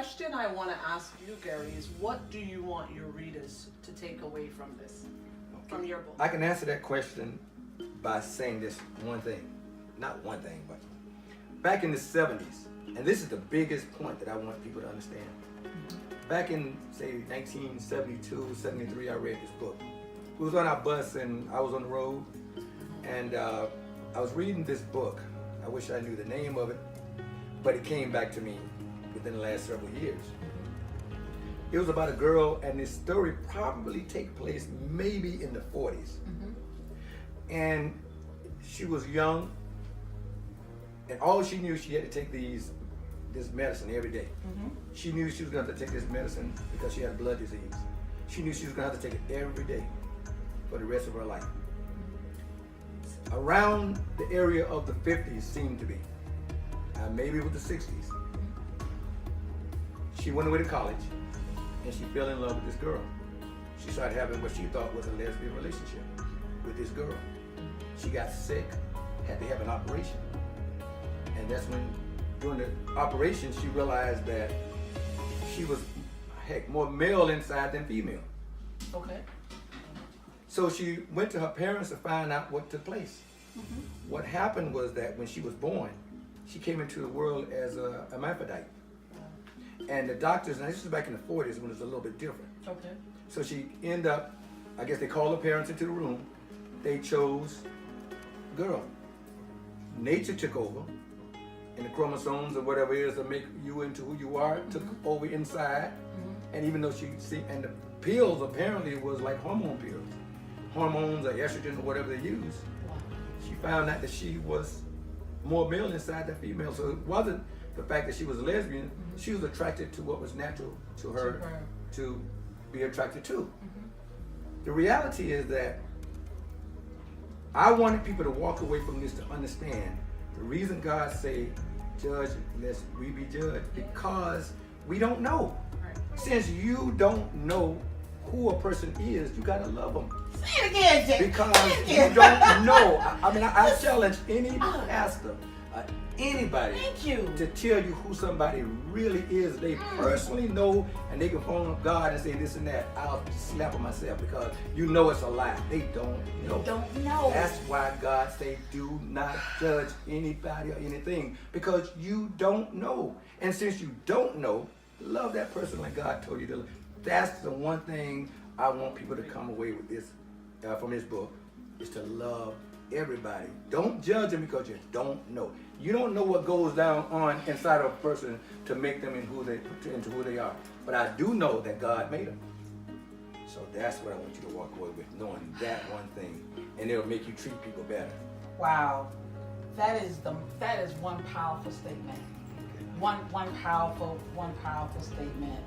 question I want to ask you, Gary, is what do you want your readers to take away from this, from your book? I can answer that question by saying this one thing. Not one thing, but back in the 70s, and this is the biggest point that I want people to understand. Back in, say, 1972, 73, I read this book. We was on our bus and I was on the road, and I was reading this book. I wish I knew the name of it, but it came back to me within the last several years. It was about a girl, and this story probably take place maybe in the 40s. And she was young, and all she knew, she had to take this medicine every day. She knew she was going to have to take this medicine because she had blood disease. She knew she was going to have to take it every day for the rest of her life. Around the area of the 50s seemed to be, maybe with the 60s. She went away to college, and she fell in love with this girl. She started having what she thought was a lesbian relationship with this girl. She got sick, had to have an operation. And that's when, during the operation, she realized that she was, heck, more male inside than female. Okay. So she went to her parents to find out what took place. What happened was that when she was born, she came into the world as a hermaphrodite. And the doctors, and this was back in the 40s when it was a little bit different. Okay. So she ended up, I guess they called her parents into the room. They chose girl. Nature took over, and the chromosomes or whatever it is that make you into who you are took over inside. And even though and the pills apparently was like hormone pills, hormones or estrogen or whatever they use. She found out that she was more male inside than female. So it wasn't the fact that she was a lesbian. She was attracted to what was natural to her to be attracted to. The reality is that I wanted people to walk away from this to understand the reason God say, judge lest we be judged, because we don't know. Since you don't know who a person is, you gotta love them. Say it again, Jay. Because you don't know. I challenge any pastor, anybody, Thank you. to tell you who somebody really is. They personally know, and they can phone up God and say this and that. I'll slap them myself because you know it's a lie. They don't know. Don't know. That's why God say do not judge anybody or anything, because you don't know. And since you don't know, love that person like God told you to love. That's the one thing I want people to come away with this from this book, is to love everybody. Don't judge them because you don't know. You don't know what goes down on inside of a person to make them into who they are. But I do know that God made them. So that's what I want you to walk away with, knowing that one thing, and it'll make you treat people better. Wow, that is one powerful statement. One powerful statement.